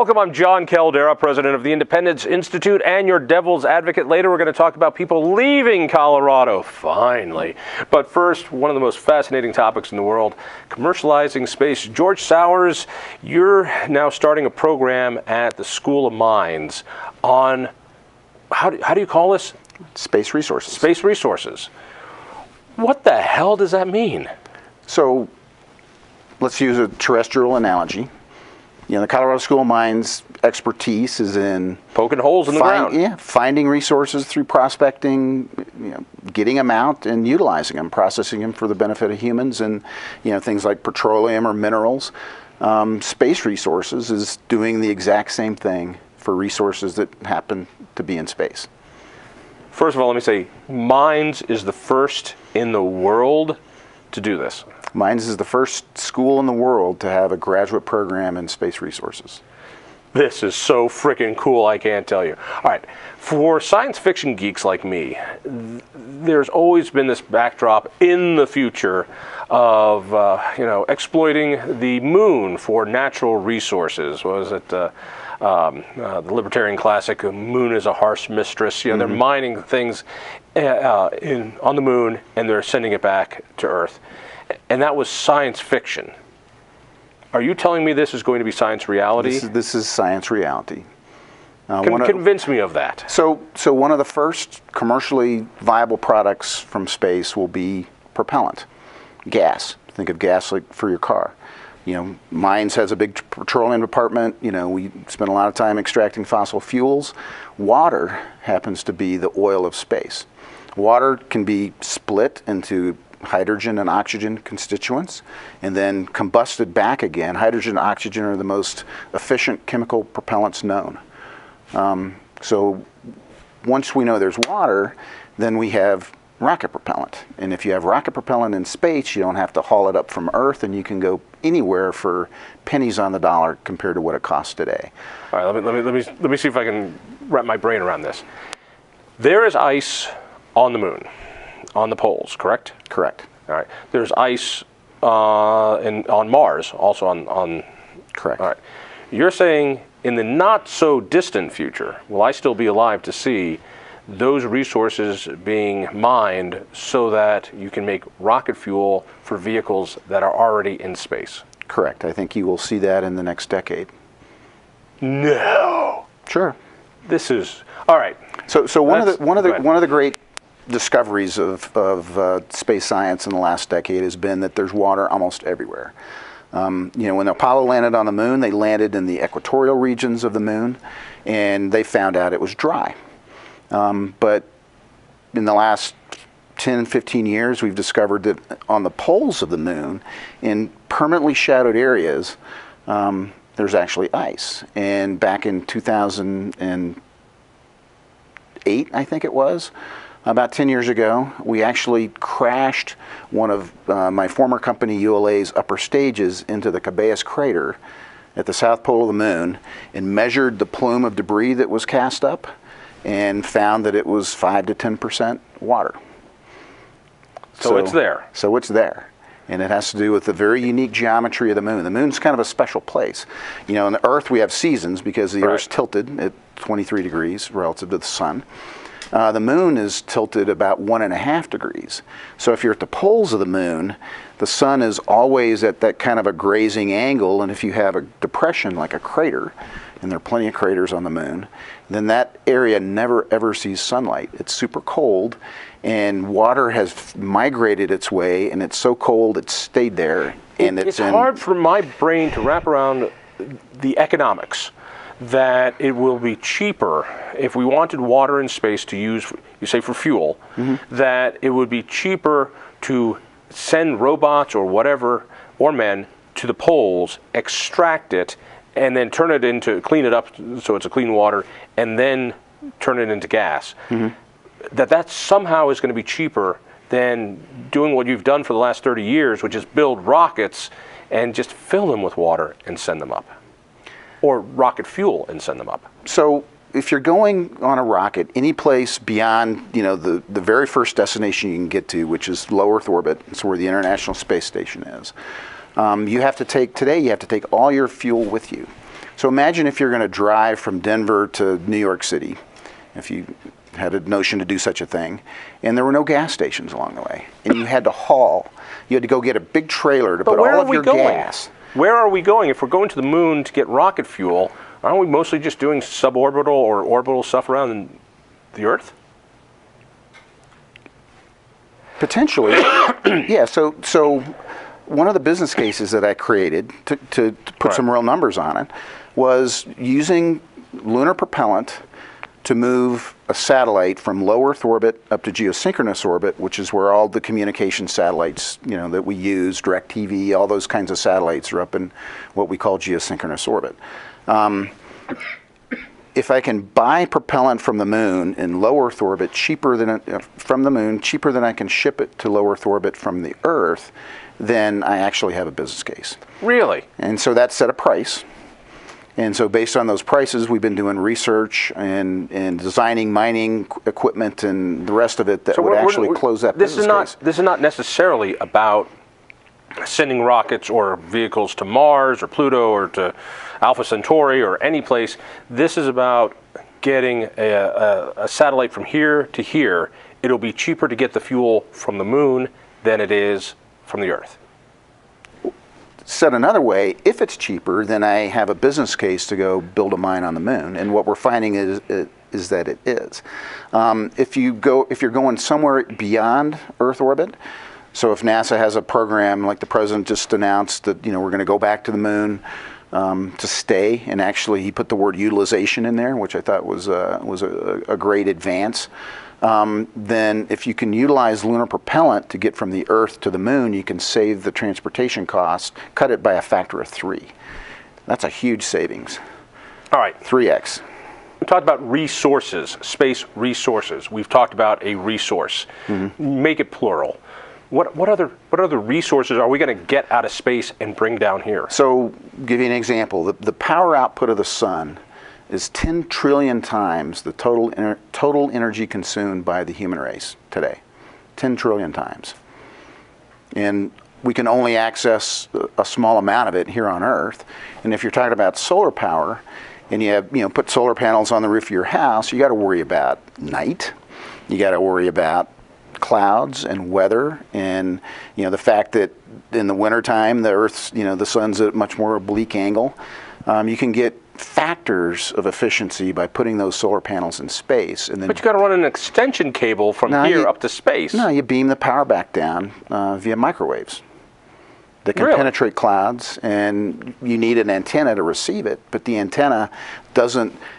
Welcome, I'm Jon Caldara, president of the Independence Institute and your devil's advocate. Later we're going to talk about people leaving Colorado, finally. But first, one of the most fascinating topics in the world, commercializing space. George Sowers, you're now starting a program at the School of Mines on, how do you call this? Space resources. Space resources. What the hell does that mean? So let's use a terrestrial analogy. You know, the Colorado School of Mines expertise is in poking holes in the ground. Yeah, finding resources through prospecting, getting them out and utilizing them, processing them for the benefit of humans, and things like petroleum or minerals. Space resources is doing the exact same thing for resources that happen to be in space. First of all, let me say, Mines is the first in the world to do this. Mines is the first school in the world to have a graduate program in space resources. This is so freaking cool, I can't tell you. All right, for science fiction geeks like me, there's always been this backdrop in the future of, exploiting the moon for natural resources. What was it? The libertarian classic, "Moon is a harsh mistress." They're mining things on the moon and they're sending it back to Earth. And that was science fiction. Are you telling me this is going to be science reality? This is science reality. Convince me of that. So one of the first commercially viable products from space will be propellant, gas. Think of gas like for your car. Mines has a big petroleum department. We spend a lot of time extracting fossil fuels. Water happens to be the oil of space. Water can be split into hydrogen and oxygen constituents and then combusted back again. Hydrogen and oxygen are the most efficient chemical propellants known. So once we know there's water, then we have rocket propellant. And if you have rocket propellant in space, you don't have to haul it up from Earth, and you can go anywhere for pennies on the dollar compared to what it costs today. All right, let me see if I can wrap my brain around this. There is ice on the moon, on the poles, correct? Correct. All right. There's ice on Mars, also on. Correct. All right. You're saying in the not so distant future, will I still be alive to see those resources being mined so that you can make rocket fuel for vehicles that are already in space? Correct. I think you will see that in the next decade. No. Sure. This is all right. So one of the great discoveries of space science in the last decade has been that there's water almost everywhere. When Apollo landed on the moon, they landed in the equatorial regions of the moon, and they found out it was dry. But in the last 10, 15 years, we've discovered that on the poles of the moon, in permanently shadowed areas, there's actually ice. And back in 2008, I think it was, about 10 years ago, we actually crashed one of my former company ULA's upper stages into the Cabeus crater at the south pole of the moon and measured the plume of debris that was cast up and found that it was 5 to 10% water. So it's there. So it's there. And it has to do with the very unique geometry of the moon. The moon's kind of a special place. On the Earth we have seasons because the Earth's tilted at 23 degrees relative to the sun. The moon is tilted about 1.5 degrees. So if you're at the poles of the moon, the sun is always at that kind of a grazing angle, and if you have a depression like a crater, and there are plenty of craters on the moon, then that area never ever sees sunlight. It's super cold, and water has migrated its way, and it's so cold it's stayed there. And it's hard for my brain to wrap around the economics that it will be cheaper if we wanted water in space to use, you say for fuel, that it would be cheaper to send robots or whatever, or men, to the poles, extract it, and then clean it up so it's a clean water, and then turn it into gas. That somehow is going to be cheaper than doing what you've done for the last 30 years, which is build rockets and just fill them with water and send them up. Or rocket fuel and send them up. So if you're going on a rocket, any place beyond the very first destination you can get to, which is low Earth orbit, it's where the International Space Station is, you have to take all your fuel with you. So imagine if you're going to drive from Denver to New York City, if you had a notion to do such a thing, and there were no gas stations along the way, and you had to haul. You had to go get a big trailer to put all of your gas. Where are we going? If we're going to the moon to get rocket fuel, aren't we mostly just doing suborbital or orbital stuff around the Earth? Potentially, yeah. So one of the business cases that I created to put some real numbers on it was using lunar propellant to move a satellite from low Earth orbit up to geosynchronous orbit, which is where all the communication satellites, that we use, DirecTV, all those kinds of satellites are up in what we call geosynchronous orbit. If I can buy propellant from the moon in low Earth orbit cheaper than from the moon, cheaper than I can ship it to low Earth orbit from the Earth, then I actually have a business case. Really? And so that set a price. And so based on those prices, we've been doing research and designing mining equipment and the rest of it that would actually close that business case. This is not necessarily about sending rockets or vehicles to Mars or Pluto or to Alpha Centauri or any place. This is about getting a satellite from here to here. It'll be cheaper to get the fuel from the moon than it is from the Earth. Said another way, if it's cheaper, then I have a business case to go build a mine on the moon. And what we're finding is that it is. If you're going somewhere beyond Earth orbit, so if NASA has a program like the president just announced that we're going to go back to the moon to stay, and actually he put the word utilization in there, which I thought was a great advance. Then if you can utilize lunar propellant to get from the Earth to the moon, you can save the transportation costs, cut it by a factor of 3. That's a huge savings. All right. 3x. We talked about resources, space resources. We've talked about a resource. Mm-hmm. Make it plural. What other resources are we going to get out of space and bring down here? So, give you an example. The power output of the sun is 10 trillion times the total energy consumed by the human race today. 10 trillion times. And we can only access a small amount of it here on Earth. And if you're talking about solar power, and you have, put solar panels on the roof of your house, you got to worry about night. You got to worry about clouds and weather, and the fact that in the wintertime the Earth's, the sun's at a much more oblique angle. You can get factors of efficiency by putting those solar panels in space. And then, but you got to run an extension cable from here up to space. No, you beam the power back down via microwaves that can penetrate clouds, and you need an antenna to receive it, but the antenna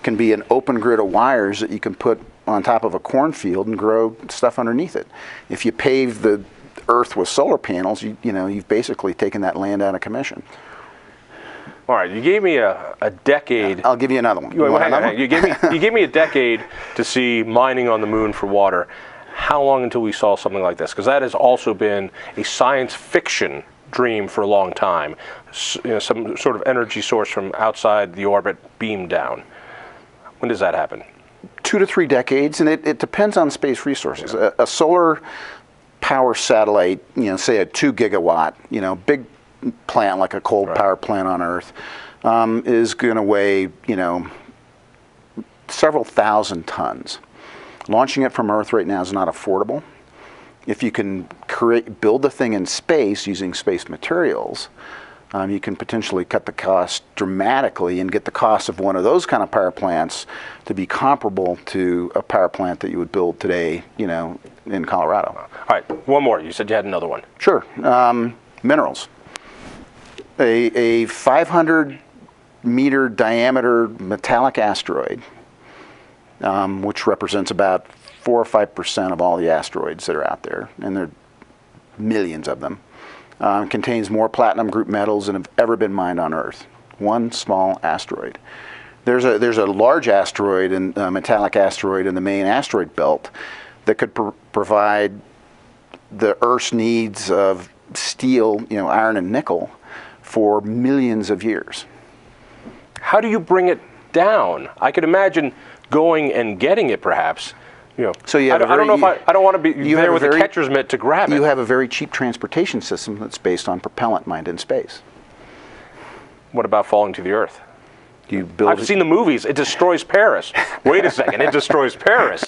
can be an open grid of wires that you can put on top of a cornfield and grow stuff underneath it. If you pave the Earth with solar panels, you've basically taken that land out of commission. All right, you gave me a decade. I'll give you another one. You gave me a decade to see mining on the moon for water. How long until we saw something like this? Because that has also been a science fiction dream for a long time. Some sort of energy source from outside the orbit beamed down. When does that happen? 2 to 3 decades, and it depends on space resources. Yeah. A solar power satellite, say a 2 gigawatt, big plant like a coal power plant on Earth, is going to weigh, several thousand tons. Launching it from Earth right now is not affordable. If you can build the thing in space using space materials, you can potentially cut the cost dramatically and get the cost of one of those kind of power plants to be comparable to a power plant that you would build today, in Colorado. All right, one more. You said you had another one. Sure. Minerals. A 500-meter diameter metallic asteroid, which represents about 4 or 5% of all the asteroids that are out there, and there are millions of them. Contains more platinum group metals than have ever been mined on Earth. One small asteroid. There's a large asteroid, and metallic asteroid in the main asteroid belt that could provide the Earth's needs of steel, iron and nickel for millions of years. How do you bring it down? I could imagine going and getting it, perhaps. So I don't want to be there with a catcher's mitt to grab it. You have a very cheap transportation system that's based on propellant mined in space. What about falling to the Earth? You build. I've seen the movies. It destroys Paris. Wait a second. It destroys Paris.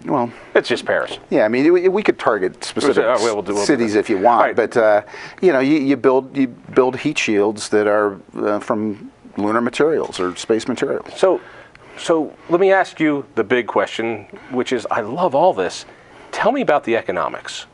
Well, it's just Paris. Yeah, I mean, we could target specific cities if you want, right. but you know, you build heat shields that are from lunar materials or space materials. So let me ask you the big question, which is, I love all this. Tell me about the economics.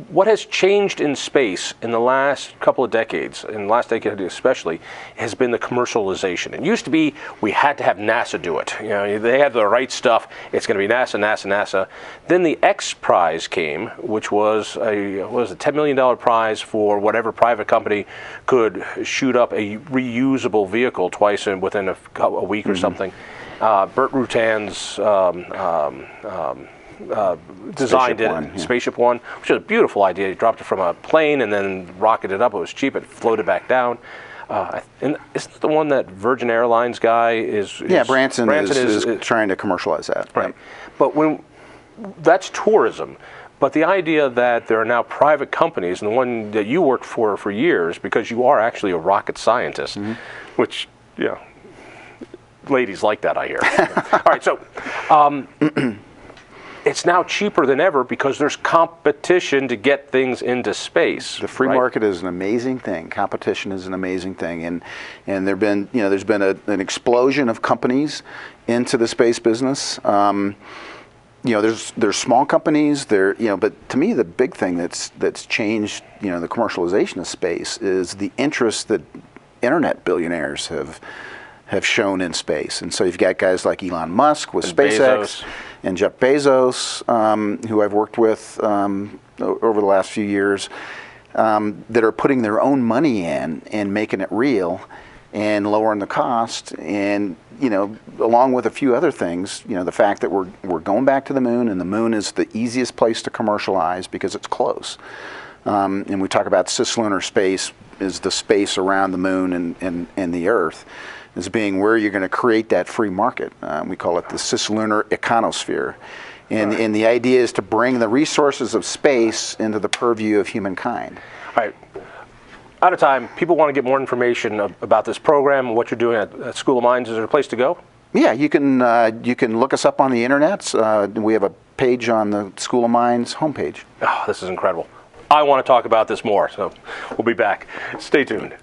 What has changed in space in the last couple of decades, in the last decade especially, has been the commercialization. It used to be we had to have NASA do it. You know, they had the right stuff. It's going to be NASA, NASA, NASA. Then the X Prize came, which was a $10 million prize for whatever private company could shoot up a reusable vehicle twice within a week or something. Burt Rutan's designed Spaceship One, which is a beautiful idea. He dropped it from a plane and then rocketed up. It was cheap. It floated back down. And isn't it the one that Virgin Airlines guy is? Yeah, Branson is trying to commercialize that. Right. But that's tourism. But the idea that there are now private companies, and the one that you worked for years, because you are actually a rocket scientist, which, you know, ladies like that, I hear. All right, so it's now cheaper than ever because there's competition to get things into space. The free market is an amazing thing. Competition is an amazing thing, and there've been, you know, there's been an explosion of companies into the space business. You know, there's small companies there, you know, but to me the big thing that's changed, you know, the commercialization of space is the interest that internet billionaires have shown in space. And so you've got guys like Elon Musk with SpaceX and Jeff Bezos, who I've worked with over the last few years, that are putting their own money in and making it real and lowering the cost. And, you know, along with a few other things, you know, the fact that we're going back to the moon, and the moon is the easiest place to commercialize because it's close. And we talk about cislunar space is the space around the moon and the Earth, as being where you're going to create that free market. We call it the cislunar econosphere. And the idea is to bring the resources of space into the purview of humankind. All right. Out of time. People want to get more information about this program and what you're doing at School of Mines. Is there a place to go? Yeah, you can look us up on the internet. We have a page on the School of Mines homepage. Oh, this is incredible. I want to talk about this more, so we'll be back. Stay tuned.